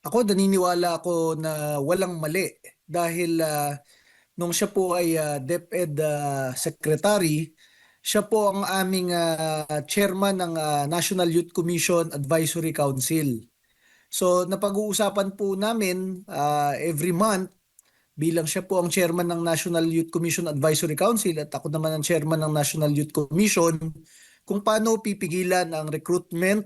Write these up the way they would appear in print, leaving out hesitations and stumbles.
Ako naniniwala ako na walang mali dahil nung siya po ay DepEd Secretary, siya po ang aming chairman ng National Youth Commission Advisory Council. So napag-uusapan po namin every month bilang siya po ang chairman ng National Youth Commission Advisory Council at ako naman ang chairman ng National Youth Commission kung paano pipigilan ang recruitment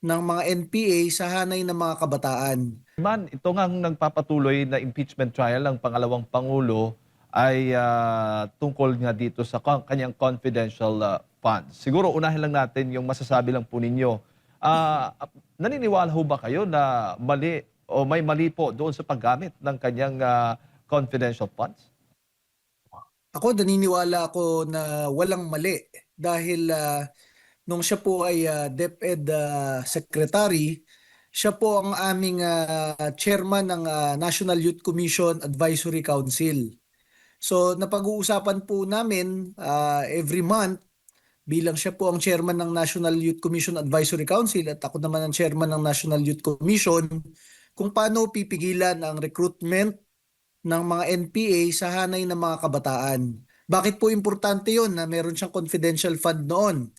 ng mga NPA sa hanay ng mga kabataan. Ito ngang nagpapatuloy na impeachment trial ng pangalawang Pangulo ay tungkol nga dito sa kanyang confidential funds. Siguro unahin lang natin yung masasabi lang po ninyo. Naniniwala ho ba kayo na mali o may mali po doon sa paggamit ng kanyang confidential funds? Ako naniniwala ako na walang mali dahil nung siya po ay DepEd Secretary, siya po ang aming chairman ng National Youth Commission Advisory Council. So napag-uusapan po namin every month bilang siya po ang chairman ng National Youth Commission Advisory Council at ako naman ang chairman ng National Youth Commission kung paano pipigilan ang recruitment ng mga NPA sa hanay ng mga kabataan. Bakit po importante yon na meron siyang confidential fund noon?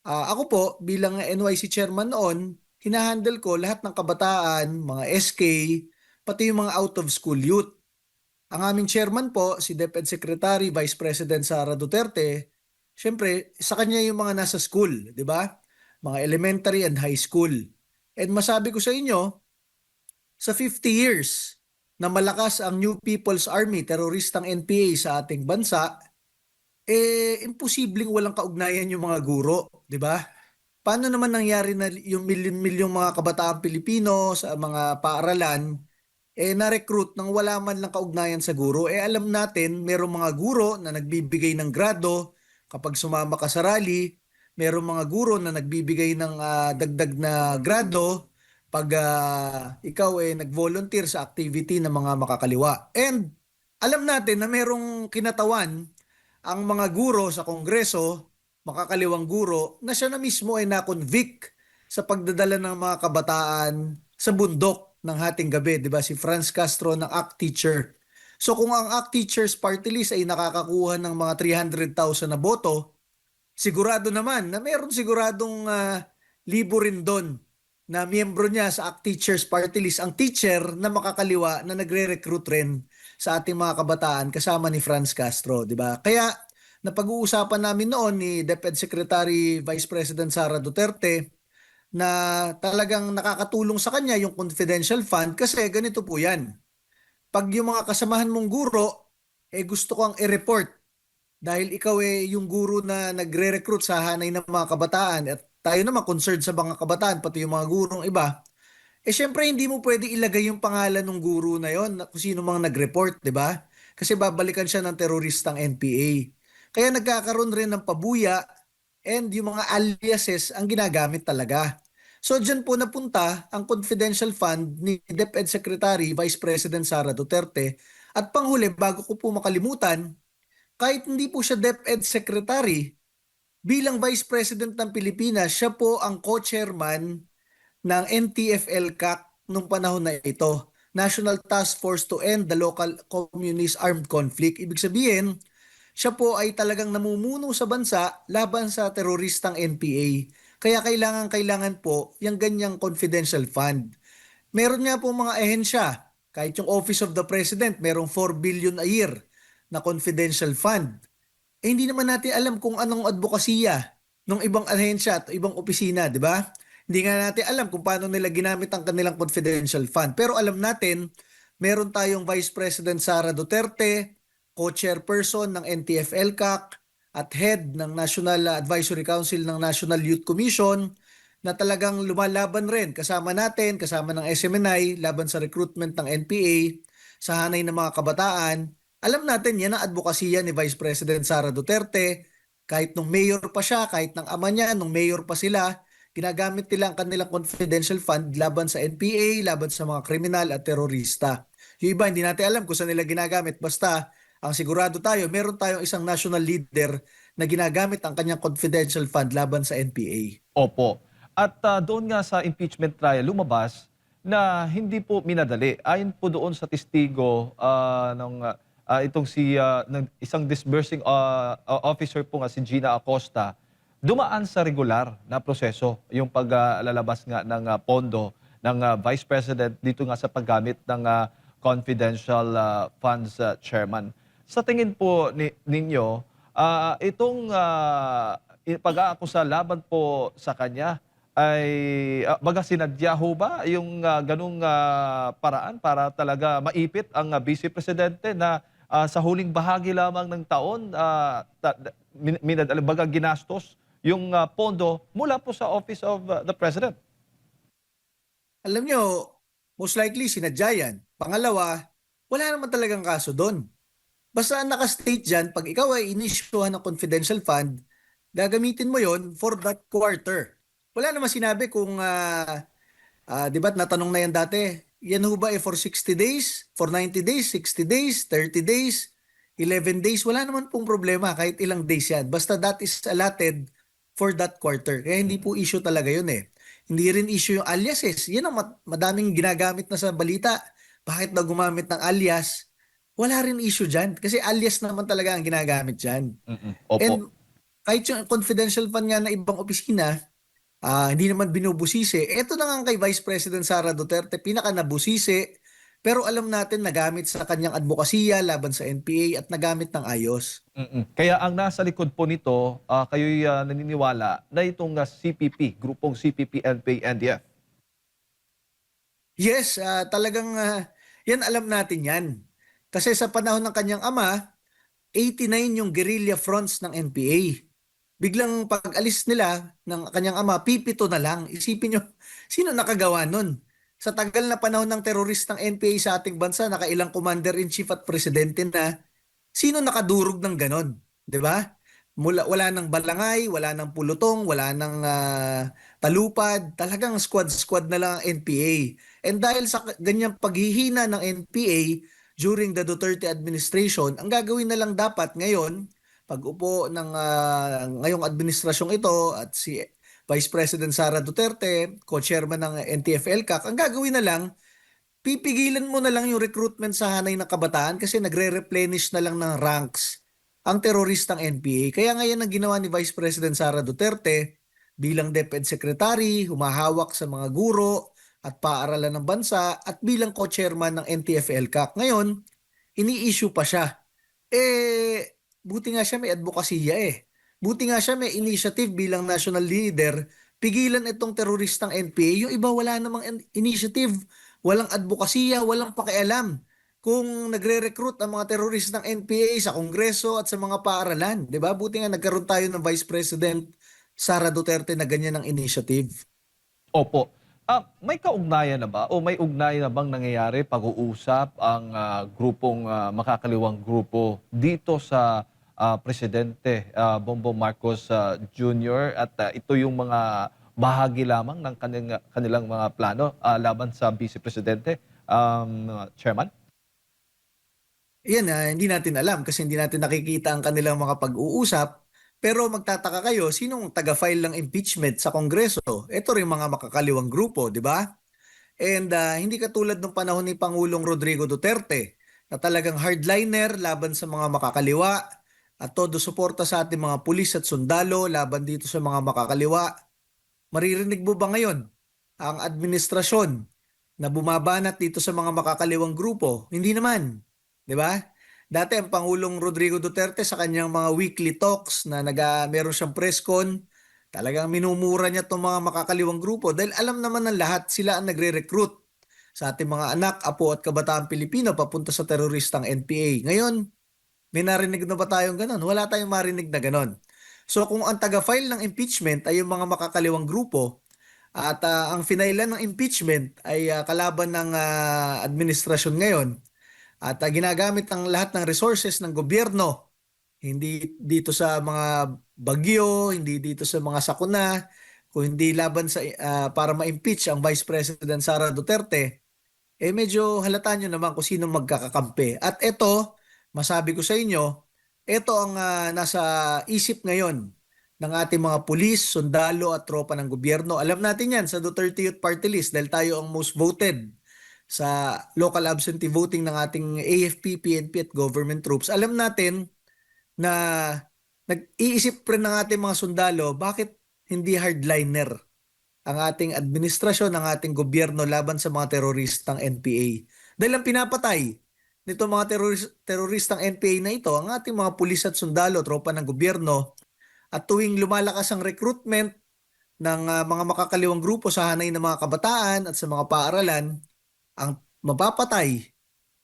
Ako po bilang NYC chairman noon, hinahandle ko lahat ng kabataan, mga SK, pati yung mga out of school youth. Ang aming chairman po, si DepEd Secretary Vice President Sara Duterte, syempre sa kanya yung mga nasa school, di ba? Mga elementary and high school. And masabi ko sa inyo, sa 50 years na malakas ang New People's Army, teroristang NPA sa ating bansa, imposibleng walang kaugnayan yung mga guro, di ba? Paano naman nangyari na yung milyon-milyong mga kabataang Pilipino sa mga paaralan na-recruit nang wala man lang kaugnayan sa guro? Alam natin, merong mga guro na nagbibigay ng grado kapag sumama ka sa rally, merong mga guro na nagbibigay ng dagdag na grado pag ikaw nag-volunteer sa activity ng mga makakaliwa. And alam natin na merong kinatawan ang mga guro sa Kongreso, makakaliwang guro, na siya na mismo ay na-convict sa pagdadala ng mga kabataan sa bundok ng hating gabi, di ba? Si Franz Castro ng ACT Teacher. So kung ang ACT Teachers Party List ay nakakakuha ng mga 300,000 na boto, sigurado naman na meron siguradong libo rin doon na miyembro niya sa ACT Teachers Party List, ang teacher na makakaliwa na nagre-recruit rin sa ating mga kabataan kasama ni Franz Castro, di ba? Kaya napag-uusapan namin noon ni DepEd Secretary Vice President Sara Duterte na talagang nakakatulong sa kanya yung confidential fund kasi ganito po yan. Pag yung mga kasamahan mong guro, gusto kong i-report dahil ikaw yung guro na nagre-recruit sa hanay ng mga kabataan at tayo naman concerned sa mga kabataan, pati yung mga gurong iba, syempre hindi mo pwede ilagay yung pangalan ng guro na yon kung sino mga nag-report, di ba? Kasi babalikan siya ng teroristang NPA. Kaya nagkakaroon rin ng pabuya and yung mga aliases ang ginagamit talaga. So dyan po napunta ang confidential fund ni DepEd Secretary Vice President Sara Duterte. At panghuli, bago ko po makalimutan, kahit hindi po siya DepEd Secretary, bilang Vice President ng Pilipinas, siya po ang co-chairman ng NTF-ELCAC nung panahon na ito, National Task Force to End the Local Communist Armed Conflict. Ibig sabihin, siya po ay talagang namumuno sa bansa laban sa teroristang NPA. Kaya kailangan po yung ganyang confidential fund. Meron nga po mga ehensya, kahit yung Office of the President, merong 4 billion a year na confidential fund. Hindi naman natin alam kung anong advokasya ng ibang ahensya at ibang opisina, di ba? Hindi nga natin alam kung paano nila ginamit ang kanilang confidential fund. Pero alam natin, meron tayong Vice President Sara Duterte, co-chairperson ng NTF-ELCAC at head ng National Advisory Council ng National Youth Commission na talagang lumalaban rin kasama natin, kasama ng SMNI, laban sa recruitment ng NPA sa hanay ng mga kabataan. Alam natin yan ang advokasya ni Vice President Sara Duterte. Kahit nung mayor pa siya, kahit ng ama niya, nung mayor pa sila, ginagamit nila ang kanilang confidential fund laban sa NPA, laban sa mga kriminal at terorista. Yung iba, hindi natin alam kung saan nila ginagamit. Basta, ang sigurado tayo, meron tayong isang national leader na ginagamit ang kanyang confidential fund laban sa NPA. Opo. At doon nga sa impeachment trial, lumabas na hindi po minadali. Ayon po doon sa testigo itong ng isang disbursing officer po nga si Gina Acosta, dumaan sa regular na proseso yung paglalabas nga ng pondo ng Vice President dito nga sa paggamit ng confidential funds, Chairman. Sa tingin po ninyo, itong pag-aakusa laban po sa kanya ay baga sinadya ho ba yung ganung paraan para talaga maipit ang Vice Presidente na sa huling bahagi lamang ng taon baga ginastos yung pondo mula po sa Office of the President? Alam nyo, most likely sinadya yan. Pangalawa, wala naman talagang kaso doon. Basta ang naka-state dyan, pag ikaw ay inisyuhan ng confidential fund, gagamitin mo yon for that quarter. Wala naman sinabi kung, di ba natanong na yan dati, yan ho ba for 60 days, for 90 days, 60 days, 30 days, 11 days, wala naman pong problema kahit ilang days yan. Basta that is allotted for that quarter. Kaya hindi po issue talaga yun eh. Hindi rin issue yung aliases. Yan ang madaming ginagamit na sa balita. Bakit daw gumamit ng alias? Wala rin issue dyan. Kasi alias naman talaga ang ginagamit dyan. Opo. And kahit yung confidential fund nga na ibang opisina, hindi naman binubusisi. Ito na nga kay Vice President Sara Duterte, pinaka nabusisi. Pero alam natin nagamit sa kanyang advokasya laban sa NPA at nagamit ng ayos. Kaya ang nasa likod po nito, kayo'y naniniwala na itong CPP, grupong CPP, NPA, NDF. Yes, talagang yan alam natin yan. Kasi sa panahon ng kanyang ama, 89 yung guerrilla fronts ng NPA. Biglang pag-alis nila ng kanyang ama, pipito na lang. Isipin nyo, sino nakagawa nun? Sa tagal na panahon ng teroristang NPA sa ating bansa, nakailang commander-in-chief at presidente na, sino nakadurog ng ganon? 'Di ba? Wala nang balangay, wala nang pulutong, wala nang talupad. Talagang squad-squad na lang ang NPA. And dahil sa ganyang paghihina ng NPA during the Duterte administration, ang gagawin na lang dapat ngayon, pag-upo ng ngayong administrasyong ito at si Vice President Sara Duterte, co-chairman ng NTF-ELCAC, ang gagawin na lang, pipigilan mo na lang yung recruitment sa hanay ng kabataan kasi nagre-replenish na lang ng ranks ang teroristang NPA. Kaya ngayon ang ginawa ni Vice President Sara Duterte bilang DepEd Secretary, humahawak sa mga guro at paaralan ng bansa at bilang co-chairman ng NTF-ELCAC. Ngayon, ini-issue pa siya. Buti nga siya may advokasya eh. Buti nga siya may initiative bilang national leader, pigilan itong teroristang NPA. Yung iba wala namang initiative, walang advokasya, walang pakialam kung nagre-recruit ang mga terorist ng NPA sa Kongreso at sa mga paaralan. 'Di ba? Buti nga nagkaroon tayo ng Vice President Sara Duterte na ganyan ang initiative. Opo. May kaugnayan na ba o may ugnayan na bang nangyayari pag-uusap ang grupong makakaliwang grupo dito sa Presidente Bongbong Marcos Jr. at ito yung mga bahagi lamang ng kanilang mga plano laban sa Vice Presidente, Chairman? Yan, hindi natin alam kasi hindi natin nakikita ang kanilang mga pag-uusap. Pero magtataka kayo, sinong taga-file ng impeachment sa Kongreso? Ito rin mga makakaliwang grupo, di ba? And hindi katulad ng panahon ni Pangulong Rodrigo Duterte na talagang hardliner laban sa mga makakaliwa at todo suporta sa ating mga pulis at sundalo laban dito sa mga makakaliwa. Maririnig mo ba ngayon ang administrasyon na bumabanat dito sa mga makakaliwang grupo? Hindi naman. 'Di ba? Dati ang Pangulong Rodrigo Duterte sa kanyang mga weekly talks na meron siyang press con, talagang minumura niya itong mga makakaliwang grupo dahil alam naman ng lahat sila ang nagre-recruit sa ating mga anak, apo at kabataan Pilipino papunta sa teroristang NPA. Ngayon, may narinig na ba tayong ganon? Wala tayong marinig na ganon. So kung ang taga-file ng impeachment ay yung mga makakaliwang grupo at ang finailan ng impeachment ay kalaban ng administrasyon ngayon at ginagamit ang lahat ng resources ng gobyerno, hindi dito sa mga bagyo, hindi dito sa mga sakuna, kung hindi laban sa para ma-impeach ang Vice President Sara Duterte, medyo halata nyo naman kung sino magkakakampi. At ito, masabi ko sa inyo, ito ang nasa isip ngayon ng ating mga pulis, sundalo at tropa ng gobyerno. Alam natin yan sa Duterte Youth Party List dahil tayo ang most voted sa local absentee voting ng ating AFP, PNP at government troops. Alam natin na nag-iisip rin ng ating mga sundalo bakit hindi hardliner ang ating administrasyon, ang ating gobyerno laban sa mga teroristang NPA. Dahil ang pinapatay nito mga teroristang NPA na ito, ang ating mga pulis at sundalo, tropa ng gobyerno, at tuwing lumalakas ang recruitment ng mga makakaliwang grupo sa hanay ng mga kabataan at sa mga paaralan, ang mapapatay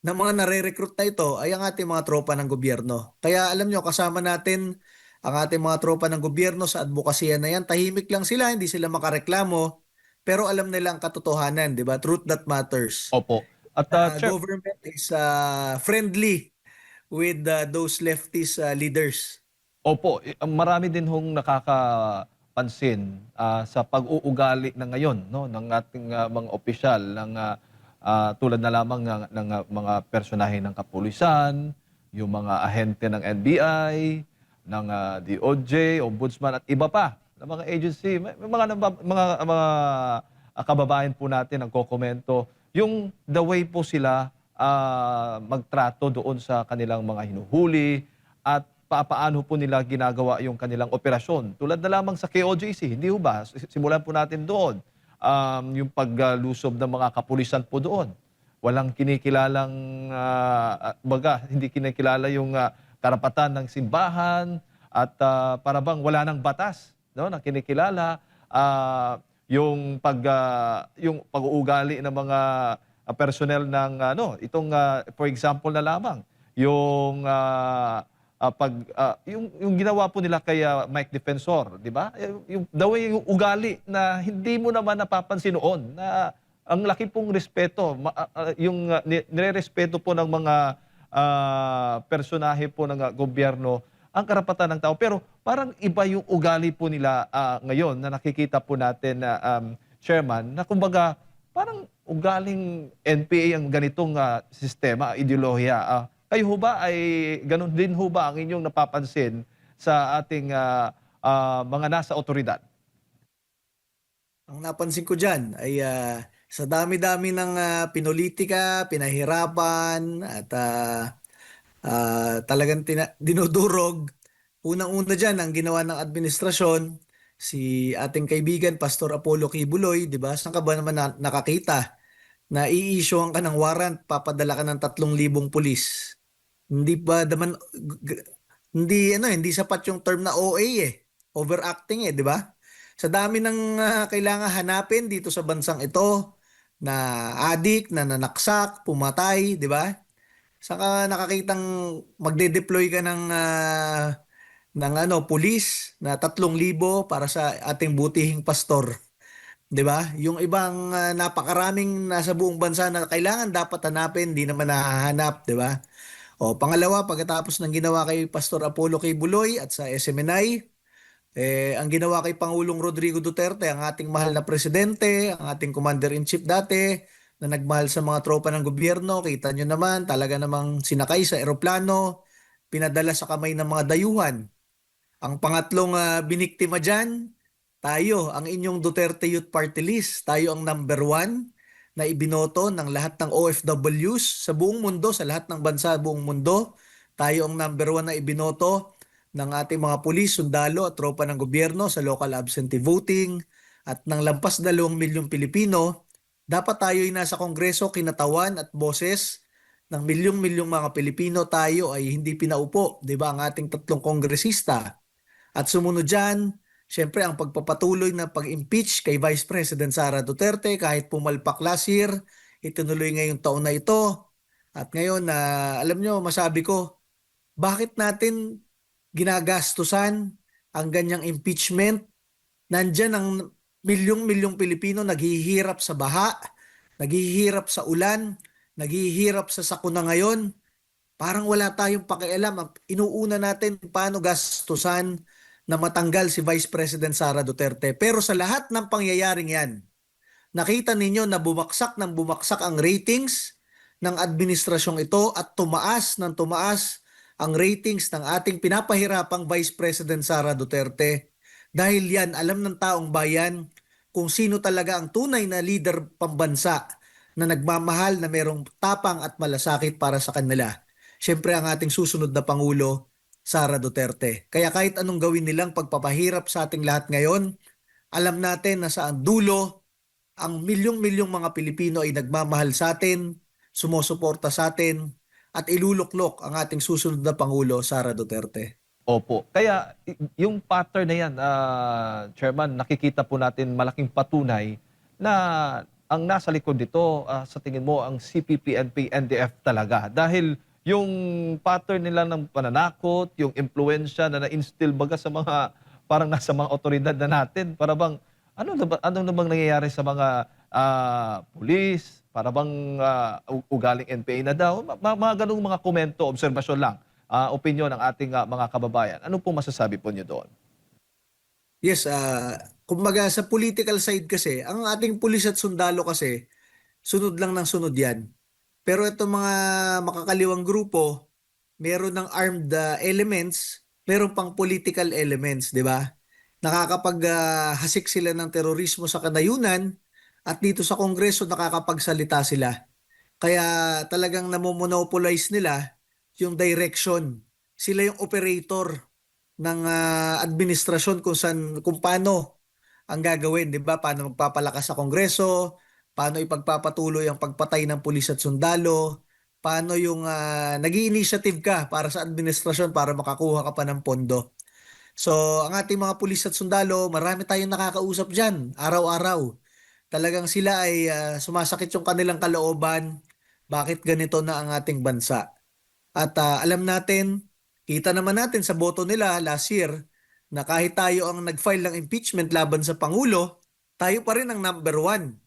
ng mga nare-recruit na ito ay ang ating mga tropa ng gobyerno. Kaya alam nyo, kasama natin ang ating mga tropa ng gobyerno sa advokasya na yan. Tahimik lang sila, hindi sila makareklamo, pero alam nila ang katotohanan, di ba? Truth that matters. Opo. At Chair, Government is friendly with those leftist leaders. opo, marami din hong nakakapansin sa pag-uugali na ngayon, no, ng ating mga opisyal ng tulad na lamang ng mga personahe ng kapulisan, yung mga ahente ng NBI, ng DOJ, Ombudsman at iba pa na mga agency. May mga kababayan po natin nagkokomento yung the way po sila magtrato doon sa kanilang mga hinuhuli at paano po nila ginagawa yung kanilang operasyon. Tulad na lamang sa KOJC, hindi ho ba? Simulan po natin doon. Yung paglusob ng mga kapulisan po doon. Walang kinikilalang, hindi kinikilala yung karapatan ng simbahan at para bang wala ng batas, no, na kinikilala. Yung pag-uugali ng mga personnel ng for example na lamang yung yung ginawa po nila kay Mike Defensor, di ba? Yung daw yung ugali na hindi mo naman napapansin noon na ang laki pong respeto, nire-respeto po ng mga personahe po ng gobyerno ang karapatan ng tao. Pero parang iba yung ugali po nila ngayon na nakikita po natin na Chairman, na kumbaga parang ugaling NPA ang ganitong sistema, ideolohiya. Kayo ho ba ay ganun din ho ba ang inyong napapansin sa ating mga nasa otoridad? Ang napansin ko dyan ay sa dami-dami ng pinulitika, pinahirapan at talagang dinudurog. Unang-una dyan, ang ginawa ng administrasyon, si ating kaibigan Pastor Apollo Kibuloy, di ba? Saan ka ba naman nakakita na i-issuean ka ng warrant, papadala ka ng 3,000 pulis? Hindi ba naman hindi sapat yung term na OA eh. Overacting eh, di ba? Sa dami ng kailangan hanapin dito sa bansang ito na adik, na nanaksak, pumatay, di ba? Saka nakakitang magde-deploy ka ng pulis na 3,000 para sa ating butihing pastor. 'Di ba? Yung ibang napakaraming nasa buong bansa na kailangan dapat hanapin, di naman nahahanap, 'di ba? O pangalawa, pagkatapos ng ginawa kay Pastor Apollo kay Buloy at sa SMNI, ang ginawa kay Pangulong Rodrigo Duterte, ang ating mahal na presidente, ang ating commander-in-chief dati, na nagmahal sa mga tropa ng gobyerno, kita nyo naman, talaga namang sinakay sa eroplano, pinadala sa kamay ng mga dayuhan. Ang pangatlong biniktima dyan, tayo, ang inyong Duterte Youth Party List. Tayo ang #1 na ibinoto ng lahat ng OFWs sa buong mundo, sa lahat ng bansa sa buong mundo. Tayo ang #1 na ibinoto ng ating mga pulis, sundalo at tropa ng gobyerno sa local absentee voting at ng lampas 2 milyong Pilipino. Dapat tayo ay nasa Kongreso, kinatawan at boses ng milyong-milyong mga Pilipino. Tayo ay hindi pinaupo, di ba, ang ating 3 kongresista. At sumunod dyan, syempre ang pagpapatuloy na pag-impeach kay Vice President Sara Duterte kahit pumalpak last year, itinuloy ngayong taon na ito. At ngayon, alam nyo, masabi ko, bakit natin ginagastusan ang ganyang impeachment? Nandyan ang milyong-milyong Pilipino naghihirap sa baha, naghihirap sa ulan, naghihirap sa sakuna ngayon. Parang wala tayong pakialam. Inuuna natin paano gastusan na matanggal si Vice President Sara Duterte. Pero sa lahat ng pangyayaring yan, nakita ninyo na bumagsak ng bumagsak ang ratings ng administrasyong ito at tumaas ang ratings ng ating pinapahirapang Vice President Sara Duterte. Dahil yan, alam ng taong bayan kung sino talaga ang tunay na leader pambansa na nagmamahal na merong tapang at malasakit para sa kanila. Siyempre ang ating susunod na Pangulo, Sara Duterte. Kaya kahit anong gawin nilang pagpapahirap sa ating lahat ngayon, alam natin na sa dulo, ang milyong-milyong mga Pilipino ay nagmamahal sa atin, sumusuporta sa atin, at iluluklok ang ating susunod na Pangulo, Sara Duterte. Opo. Kaya yung pattern na yan, Chairman, nakikita po natin malaking patunay na ang nasa likod nito, sa tingin mo, ang CPP, NP, NDF talaga. Dahil yung pattern nila ng pananakot, yung impluensya na na-instill baga sa mga, parang nasa mga otoridad na natin, para bang, ano na bang nangyayari sa mga pulis, para bang ugaling NPA na daw, mga ganung mga komento, obserbasyon lang, opinyon ng ating mga kababayan. Ano po masasabi po niyo doon? Yes, kumbaga sa political side kasi, ang ating pulis at sundalo kasi, sunod lang ng sunod yan. Pero itong mga makakaliwang grupo, meron ng armed elements, meron pang political elements, di ba? Nakakapag-hasik sila ng terorismo sa kanayunan at dito sa Kongreso nakakapagsalita sila. Kaya talagang namomonopolize nila yung direction. Sila yung operator ng administrasyon kung paano ang gagawin, 'di ba? Paano magpapalakas sa Kongreso, paano ipagpapatuloy ang pagpatay ng pulis at sundalo, paano yung nag-i-initiative ka para sa administrasyon para makakuha ka pa ng pondo. So, ang ating mga pulis at sundalo, marami tayong nakakausap diyan araw-araw. Talagang sila ay sumasakit yung kanilang kalooban, bakit ganito na ang ating bansa. At alam natin, kita naman natin sa boto nila last year na kahit tayo ang nag-file ng impeachment laban sa Pangulo, tayo pa rin ang number one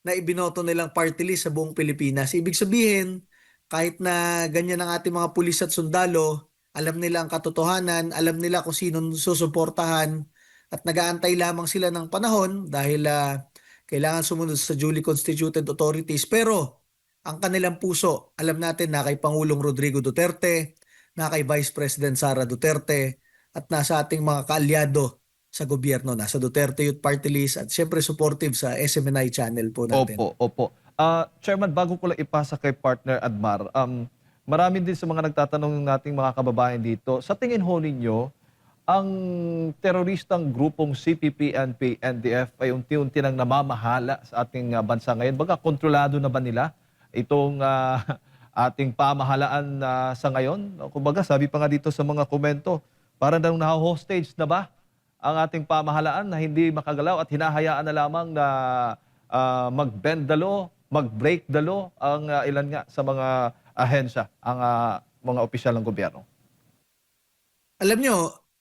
na ibinoto nilang party list sa buong Pilipinas. Ibig sabihin, kahit na ganyan ang ating mga pulis at sundalo, alam nila ang katotohanan, alam nila kung sino susuportahan at nag-aantay lamang sila ng panahon dahil kailangan sumunod sa duly constituted authorities. Pero ang kanilang puso, alam natin na kay Pangulong Rodrigo Duterte, na kay Vice President Sara Duterte, at nasa ating mga kaalyado sa gobyerno, nasa Duterte Youth Party List at syempre supportive sa SMNI channel po natin. Opo, opo. Chairman, bago ko lang ipasa kay partner Admar, marami din sa mga nagtatanong ng ating mga kababayan dito, sa tingin ho ninyo, ang teroristang grupong CPP, NP, NDF ay unti-unti nang namamahala sa ating bansa ngayon. Baga, kontrolado na ba nila itong ating pamahalaan sa ngayon? Kumbaga, sabi pa nga dito sa mga komento, parang daw na-hostage na ba ang ating pamahalaan na hindi makagalaw at hinahayaan na lamang na mag-bend the law, mag-break the law ang ilan nga sa mga ahensya, ang mga opisyal ng gobyerno. Alam nyo,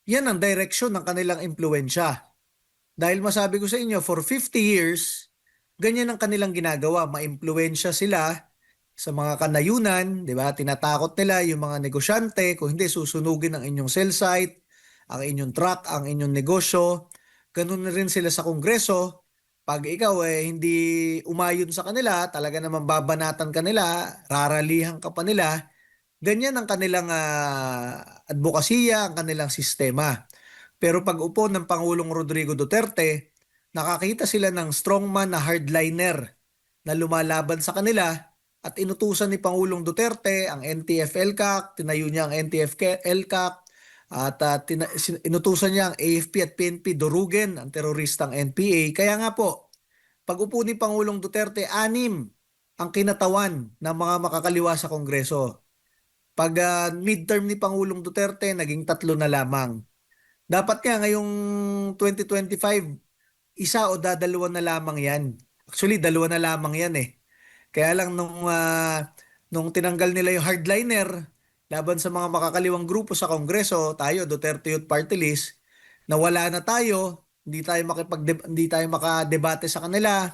yan ang direksyon ng kanilang impluensya. Dahil masabi ko sa inyo, for 50 years, ganyan ang kanilang ginagawa. Maimpluwensya sila sa mga kanayunan, di ba? Tinatakot nila yung mga negosyante, kung hindi susunugin ang inyong cell site, ang inyong truck, ang inyong negosyo. Ganun na rin sila sa Kongreso. Pag ikaw hindi umayon sa kanila, talaga naman babanatan ka nila, raralihan ka pa nila. Ganyan ang kanilang advokasya, ang kanilang sistema. Pero pag upo ng Pangulong Rodrigo Duterte, nakakita sila ng strongman na hardliner na lumalaban sa kanila at inutusan ni Pangulong Duterte ang NTF-ELCAC, tinayo niya ang NTF-ELCAC at inutusan niya ang AFP at PNP durugin ang teroristang NPA. Kaya nga po, pag upo ni Pangulong Duterte, 6 ang kinatawan ng mga makakaliwa sa Kongreso. Pag midterm ni Pangulong Duterte, naging 3 na lamang. Dapat nga ngayong 2025, isa o dadalawa na lamang yan. Actually, dalawa na lamang yan eh. Kaya lang nung tinanggal nila yung hardliner laban sa mga makakaliwang grupo sa Kongreso, tayo, Duterte Youth Party List, nawala na tayo, hindi tayo makadebate sa kanila,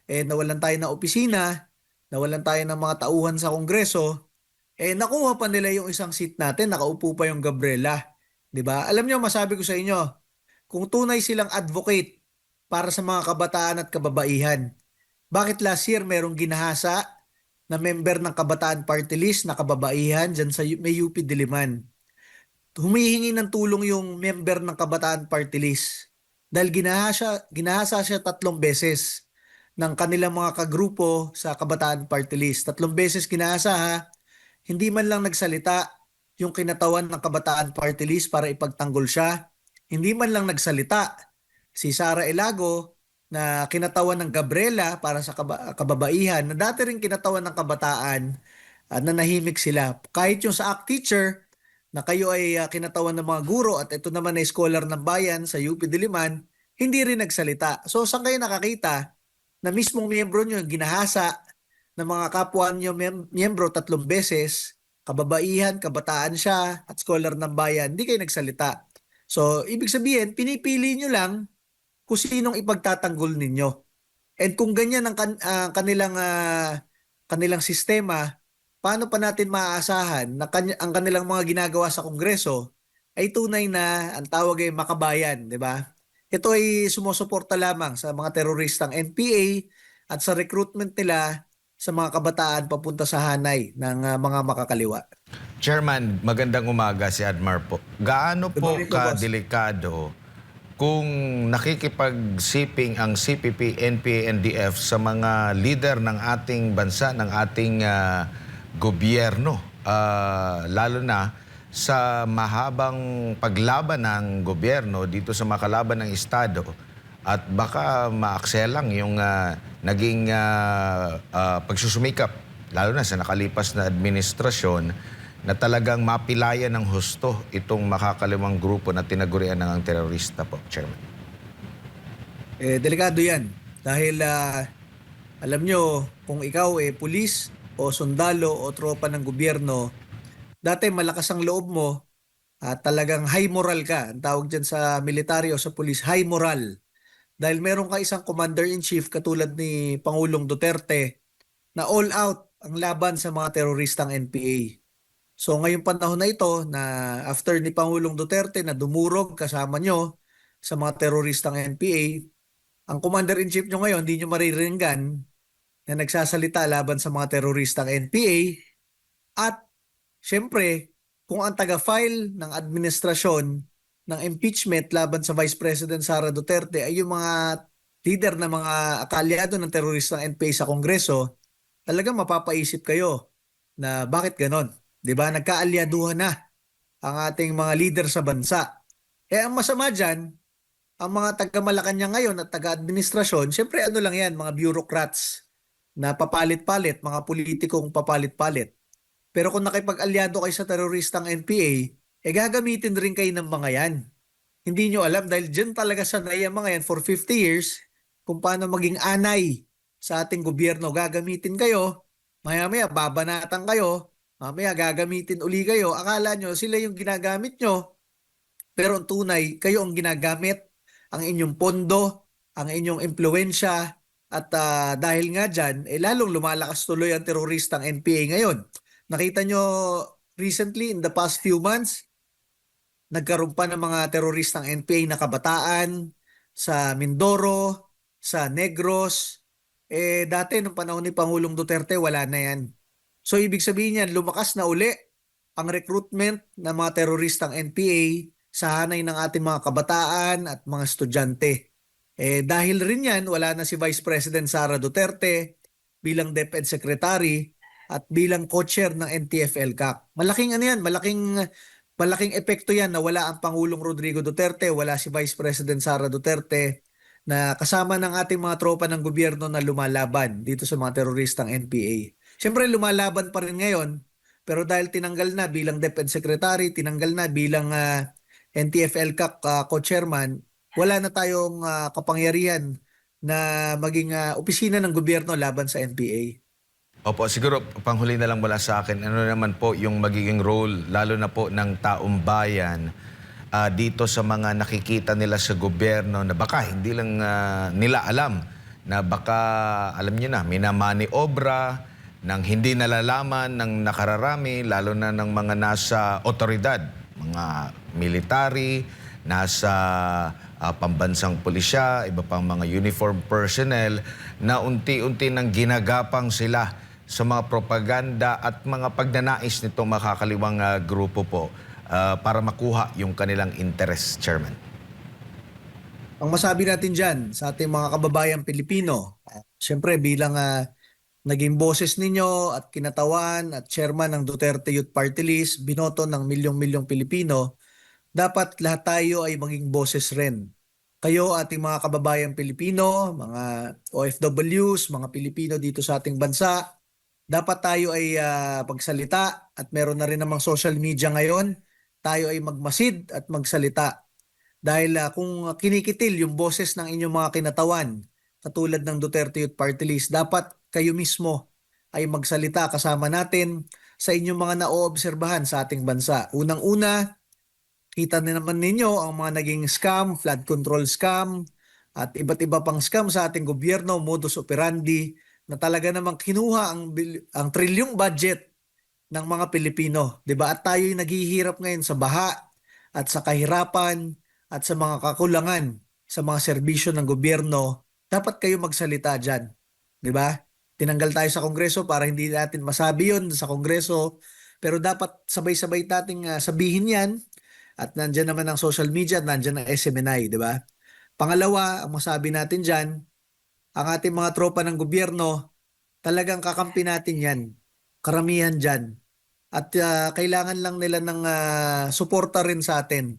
nawalan tayo ng opisina, nawalan tayo ng mga tauhan sa Kongreso, nakuha pa nila yung isang seat natin, nakaupo pa yung Gabriela. 'Di ba? Alam niyo, masabi ko sa inyo, kung tunay silang advocate para sa mga kabataan at kababaihan, bakit last year merong ginahasa na member ng Kabataan Party List na kababaihan dyan sa may UP Diliman? Humihingi ng tulong yung member ng Kabataan Party List. dahil ginahasa siya 3 beses ng kanilang mga kagrupo sa Kabataan Party List. 3 beses ginahasa ha. Hindi man lang nagsalita yung kinatawan ng Kabataan Party List para ipagtanggol siya. Hindi man lang nagsalita si Sara Elago na kinatawan ng Gabriela para sa kababaihan na dati rin kinatawan ng kabataan at nanahimik sila. Kahit yung sa ACT teacher na kayo ay kinatawan ng mga guro at ito naman ay scholar ng bayan sa UP Diliman, hindi rin nagsalita. So saan kayo nakakita na mismong miyembro nyo ginahasa ng mga kapwa nyo miyembro 3 beses, kababaihan, kabataan siya at scholar ng bayan, hindi kayo nagsalita. So ibig sabihin, pinipili nyo lang kung sinong ipagtatanggol ninyo. And kung ganyan ang kanilang sistema, paano pa natin maaasahan na ang kanilang mga ginagawa sa Kongreso ay tunay na ang tawag ay makabayan, di ba? Ito ay sumusuporta lamang sa mga teroristang NPA at sa recruitment nila sa mga kabataan papunta sa hanay ng mga makakaliwa. Chairman, magandang umaga si Admar po. Gaano Good po morning po, boss. kadelikado kung nakikipag-siping ang CPP, NPA, NDF sa mga leader ng ating bansa, ng ating gobyerno, lalo na sa mahabang paglaban ng gobyerno dito sa makalaban ng Estado at baka maakselang yung naging pagsusumikap, lalo na sa nakalipas na administrasyon, na talagang mapilayan ng husto itong makakalimang grupo na tinagurian ng terorista po, Chairman. Delikado yan. Dahil alam nyo, kung ikaw pulis o sundalo o tropa ng gobyerno, dati malakas ang loob mo at talagang high moral ka. Ang tawag dyan sa military o sa pulis, high moral. Dahil meron ka isang commander-in-chief katulad ni Pangulong Duterte na all out ang laban sa mga teroristang NPA. So ngayong panahon na ito na after ni Pangulong Duterte na dumurog kasama nyo sa mga teroristang NPA, ang commander-in-chief nyo ngayon hindi nyo mariringgan na nagsasalita laban sa mga teroristang NPA at syempre kung ang taga-file ng administrasyon ng impeachment laban sa Vice President Sara Duterte ay yung mga leader na mga kaalyado ng teroristang NPA sa Kongreso, talagang mapapaisip kayo na bakit ganon? 'Di ba? Nagkaalyaduhan na ang ating mga leader sa bansa. Ang masama diyan, ang mga taga-Malacanang ngayon at taga-administrasyon, syempre ano lang 'yan, mga bureaucrats na papalit-palit, mga politikong papalit-palit. Pero kung nakipag-alyado kayo sa teroristang NPA, gagamitin rin kayo ng mga 'yan. Hindi nyo alam dahil dyan talaga sanay ang mga yan for 50 years kung paano maging anay sa ating gobyerno. Gagamitin kayo, maya-maya babanatan kayo, mamaya gagamitin uli kayo. Akala nyo sila yung ginagamit nyo, pero ang tunay, kayo ang ginagamit, ang inyong pondo, ang inyong impluensya, at dahil nga dyan, lalong lumalakas tuloy ang teroristang NPA ngayon. Nakita nyo recently, in the past few months, nagkaroon pa ng mga teroristang NPA na kabataan sa Mindoro, sa Negros. Dati nung panahon ni Pangulong Duterte, wala na yan. So ibig sabihin yan, lumakas na uli ang recruitment ng mga teroristang NPA sa hanay ng ating mga kabataan at mga estudyante. Dahil rin yan, wala na si Vice President Sara Duterte bilang DepEd Secretary at bilang co-chair ng NTF-ELCAC. Malaking ano yan, malaking epekto yan na wala ang Pangulong Rodrigo Duterte, wala si Vice President Sara Duterte na kasama ng ating mga tropa ng gobyerno na lumalaban dito sa mga teroristang NPA. Siyempre lumalaban pa rin ngayon, pero dahil tinanggal na bilang DepEd Secretary, tinanggal na bilang NTF-ELCAC co-chairman, wala na tayong kapangyarihan na maging opisina ng gobyerno laban sa NPA. Opo, siguro panghuli na lang mula sa akin, ano naman po yung magiging role, lalo na po ng taong bayan dito sa mga nakikita nila sa gobyerno na baka hindi lang nila alam, na baka alam niyo na, minamaniobra ng hindi nalalaman ng nakararami, lalo na ng mga nasa otoridad, mga military, nasa pambansang pulisya, iba pang mga uniform personnel, na unti-unti nang ginagapang sila sa mga propaganda at mga pagnanais nitong makakaliwang grupo po para makuha yung kanilang interest, Chairman. Ang masabi natin dyan sa ating mga kababayang Pilipino, siyempre bilang naging boses ninyo at kinatawan at chairman ng Duterte Youth Party List, binoto ng milyong-milyong Pilipino, dapat lahat tayo ay maging boses rin. Kayo, ating mga kababayang Pilipino, mga OFWs, mga Pilipino dito sa ating bansa, dapat tayo ay pagsalita at meron na rin namang social media ngayon, tayo ay magmasid at magsalita. Dahil kung kinikitil yung boses ng inyong mga kinatawan, katulad ng Duterte Youth Party List, dapat kayo mismo ay magsalita kasama natin sa inyong mga naoobserbahan sa ating bansa. Unang-una, kita na naman ninyo ang mga naging scam, flood control scam, at iba't iba pang scam sa ating gobyerno, modus operandi, na talaga namang kinuha ang trilyong budget ng mga Pilipino, 'di ba? At tayo'y naghihirap ngayon sa baha at sa kahirapan at sa mga kakulangan sa mga serbisyo ng gobyerno. Dapat kayo magsalita diyan, 'di ba? Tinanggal tayo sa Kongreso para hindi natin masabi 'yon sa Kongreso, pero dapat sabay-sabay nating sabihin 'yan at nandiyan naman ang social media at nandiyan ang SMNI, 'di ba? Pangalawa, ang masabi natin diyan, ang ating mga tropa ng gobyerno, talagang kakampi natin 'yan. Karamihan diyan. At kailangan lang nila ng suporta rin sa atin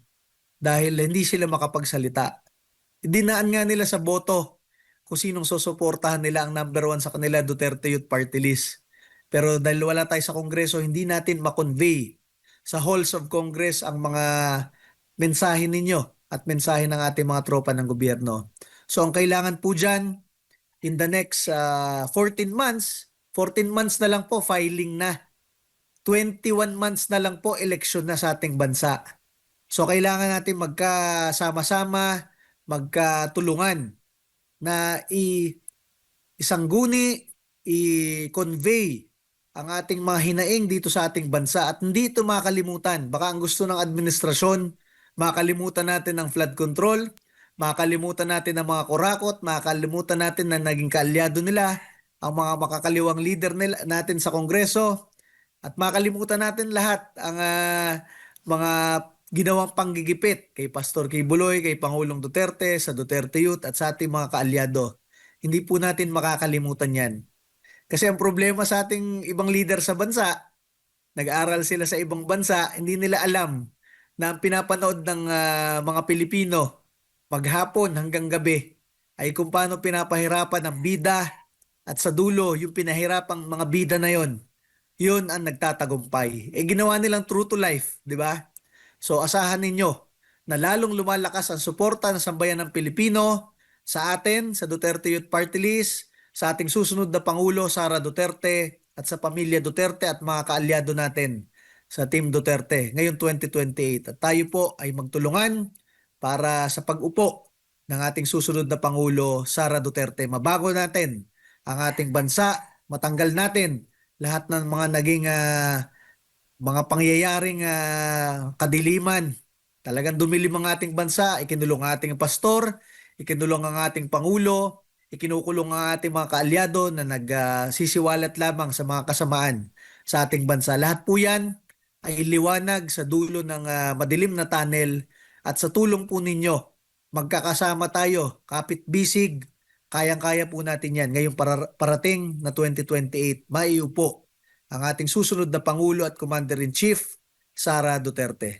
dahil hindi sila makapagsalita. Dinaan nga nila sa boto kung sinong susuportahan nila ang number one sa kanila, Duterte Youth Party List. Pero dahil wala tayo sa Kongreso, hindi natin makonvey sa halls of Congress ang mga mensahe ninyo at mensahe ng ating mga tropa ng gobyerno. So ang kailangan po dyan, in the next 14 months na lang po, filing na. 21 months na lang po, eleksyon na sa ating bansa. So kailangan natin magkasama-sama, magkatulungan na isangguni, i-convey ang ating mga hinaing dito sa ating bansa at hindi ito makalimutan. Baka ang gusto ng administrasyon, makalimutan natin ang flood control, makalimutan natin ang mga kurakot, makalimutan natin na naging kaalyado nila, ang mga makakaliwang leader nila, natin sa Kongreso, at makalimutan natin lahat ang mga ginawang panggigipit kay Pastor Kibuloy, kay Pangulong Duterte, sa Duterte Youth at sa ating mga kaalyado. Hindi po natin makakalimutan yan. Kasi ang problema sa ating ibang leader sa bansa, nag-aaral sila sa ibang bansa, hindi nila alam na ang pinapanood ng mga Pilipino maghapon hanggang gabi ay kung paano pinapahirapan ang bida at sa dulo yung pinahirapang mga bida na yon. Yun ang nagtatagumpay. Ginawa nilang true to life, di ba? So asahan ninyo na lalong lumalakas ang suporta ng sambayan ng Pilipino sa atin, sa Duterte Youth Party List, sa ating susunod na Pangulo, Sara Duterte, at sa pamilya Duterte at mga kaalyado natin sa Team Duterte ngayong 2028. At tayo po ay magtulungan para sa pag-upo ng ating susunod na Pangulo, Sara Duterte. Mabago natin ang ating bansa, matanggal natin lahat ng mga naging mga pangyayaring kadiliman. Talagang dumilim ang ating bansa, ikinulong ang ating pastor, ikinulong ang ating pangulo, ikinukulong ang ating mga kaalyado na nagsisiwalat lamang sa mga kasamaan sa ating bansa. Lahat po yan ay liwanag sa dulo ng madilim na tunnel at sa tulong po ninyo, magkakasama tayo, kapit-bisig, kayang-kaya po natin yan. Ngayong parating na 2028, maiupo ang ating susunod na Pangulo at Commander-in-Chief, Sara Duterte.